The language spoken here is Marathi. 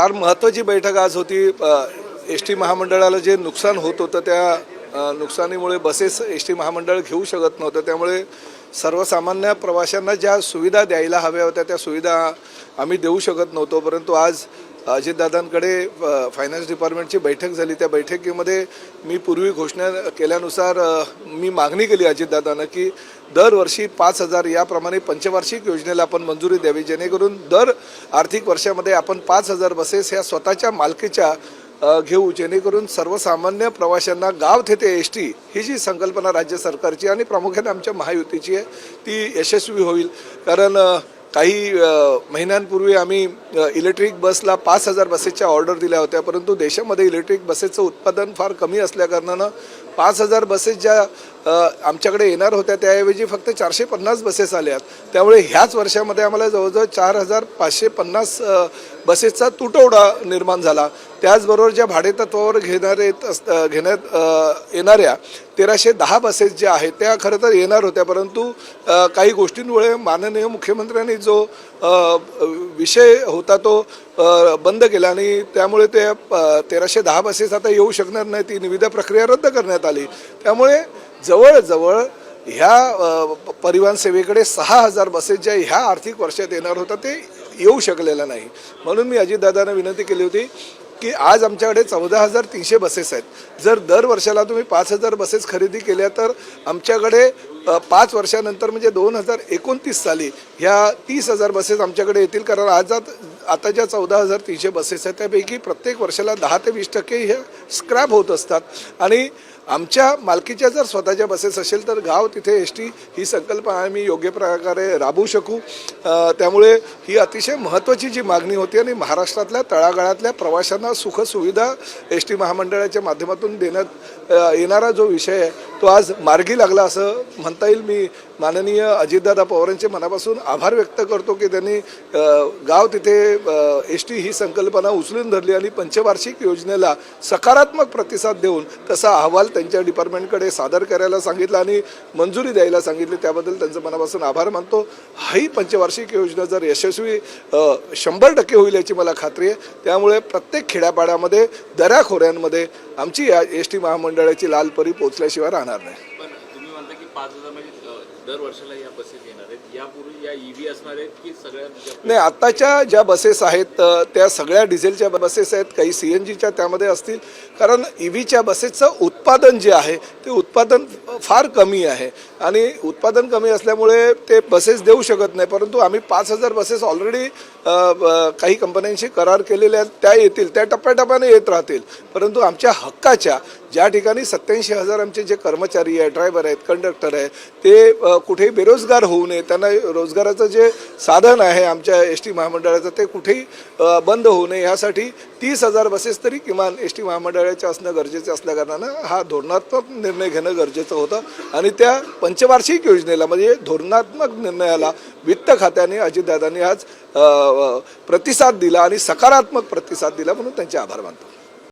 फार महत्त्वाची बैठक आज होती। एस टी महामंडळाला जे नुकसान होत होतं त्या नुकसानीमुळे बसेस एस टी महामंडळ घेऊ शकत नव्हतं, त्यामुळे सर्वसामान्य प्रवाशांना ज्या सुविधा द्यायला हव्या होत्या त्या सुविधा आम्ही देऊ शकत नव्हतो। परंतु आज अजितदादांकडे फायनान्स डिपार्टमेंटची बैठक झाली। त्या बैठकीमध्ये मी पूर्वी घोषणा केल्यानुसार मी मागणी केली अजितदादांना की दरवर्षी 5,000 याप्रमाणे पंचवार्षिक योजनेला आपण मंजुरी द्यावी, जेणेकरून दर आर्थिक वर्षामध्ये आपण 5,000 बसेस ह्या स्वतःच्या मालकीच्या घेऊ, जेणेकरून सर्वसामान्य प्रवाशांना गाव तेथे एस टी ही जी संकल्पना राज्य सरकारची आणि प्रामुख्याने आमच्या महायुतीची आहे ती यशस्वी होईल। कारण काही महिन्यांपूर्वी आम्ही इलेक्ट्रिक बसला 5,000 बसेसच्या ऑर्डर दिल्या होत्या, परंतु देशामध्ये इलेक्ट्रिक बसेसचं उत्पादन फार कमी असल्याकारणानं 5,000 बसेस ज्या आमच्याकडे येणार होत्या त्याऐवजी फक्त 450 बसेस आल्यात। त्यामुळे ह्याच वर्षामध्ये आम्हाला जवळजवळ 4,550 बसेसचा तुटवडा निर्माण झाला। त्याचबरोबर ज्या भाडेतत्वावर घेण्यात येणाऱ्या 1,310 बसेस ज्या आहेत त्या खरं तर येणार होत्या, परंतु काही गोष्टींमुळे माननीय मुख्यमंत्र्यांनी जो विषय होता तो बंद केला आणि त्यामुळे ते 1,310 बसेस आता येऊ शकणार नाही, ती निविदा प्रक्रिया रद्द करण्यात आली। त्यामुळे जवळजवळ ह्या परिवहन सेवेकडे 6,000 बसेस ज्या ह्या आर्थिक वर्षात येणार होता ते येऊ शकलेलं नाही। म्हणून मी अजितदादांना विनंती केली होती की आज आमच्याकडे 14,300 बसेस आहेत। जर दर वर्षाला तुम्ही 5,000 बसेस खरेदी केल्या तर आमच्याकडे 5 वर्षानंतर म्हणजे 2029 साली ह्या 30,000 बसेस आमच्याकडे येतील। कारण आता ज्या 14,300 बसेस आहेत त्यापैकी प्रत्येक वर्षाला 10 ते 20% हे स्क्रॅप होत असतात आणि आमच्या मालकीच्या जर स्वतःच्या बसेस असेल तर गाव तिथे एस टी ही संकल्पना आम्ही योग्य प्रकारे राबवू शकू। त्यामुळे ही अतिशय महत्त्वाची जी मागणी होती आणि महाराष्ट्रातल्या तळागाळातल्या प्रवाशांना सुखसुविधा एस टी महामंडळाच्या माध्यमातून देण्यात येणारा जो विषय आहे तो आज मार्गी लागला असं म्हणता येईल। मी माननीय अजितदादा पवारांचे मनापासून आभार व्यक्त करतो की त्यांनी गाव तिथे एस टी ही संकल्पना उचलून धरली आणि पंचवार्षिक योजनेला सकारात्मक प्रतिसाद देऊन तसा अहवाल त्यांच्या डिपार्टमेंटकडे सादर करायला सांगितलं आणि मंजुरी द्यायला सांगितली। त्याबद्दल त्यांचं मनापासून आभार मानतो। ही पंचवार्षिक योजना जर यशस्वी 100% होईल याची मला खात्री आहे। त्यामुळे प्रत्येक खेड्यापाड्यामध्ये दऱ्याखोऱ्यांमध्ये आमची या एस टी महामंडळाची लाल परी पोचल्याशिवाय राहणार नाही। तुम्ही म्हणता की 5,000 म्हणजे दर वर्षाला या बसेस येणार आहेत, यापूर्वी या ईव्ही असणार आहेत की सगळ्या नाही? आताच्या ज्या बसेस आहेत त्या सगळ्या डिझेलच्या बसेस आहेत, काही CNGच्या त्यामध्ये असतील। कारण ईव्हीच्या बसेसचं उत्पादन जे आहे ते उत्पादन फार कमी आहे आणि उत्पादन कमी असल्यामुळे ते बसेस देऊ शकत नाही। परंतु आम्ही 5,000 बसेस ऑलरेडी काही कंपन्यांशी करार केलेले आहेत, त्या येतील, त्या टप्प्याटप्प्याने येत राहतील। परंतु आमच्या हक्काच्या ज्या ठिकाणी 87,000 आमचे जे कर्मचारी आहेत, ड्रायव्हर आहेत, कंडक्टर आहेत, ते कुठेही बेरोजगार होऊ नये, त्यांना रोजगाराचं जे साधन आहे आमच्या एस टी महामंडळाचं ते कुठेही बंद होऊ नये यासाठी 30,000 बसेस तरी किमान एस टी महामंडळाच्या असणं गरजेचं असल्याकारणानं हा धोरणात्मक निर्णय घेणं गरजेचं होतं आणि त्या पंचवार्षिक योजनेला म्हणजे धोरणात्मक निर्णयाला वित्त खात्याने अजितदादांनी आज प्रतिसाद दिला आणि सकारात्मक प्रतिसाद दिला, म्हणून त्यांचे आभार मानतो।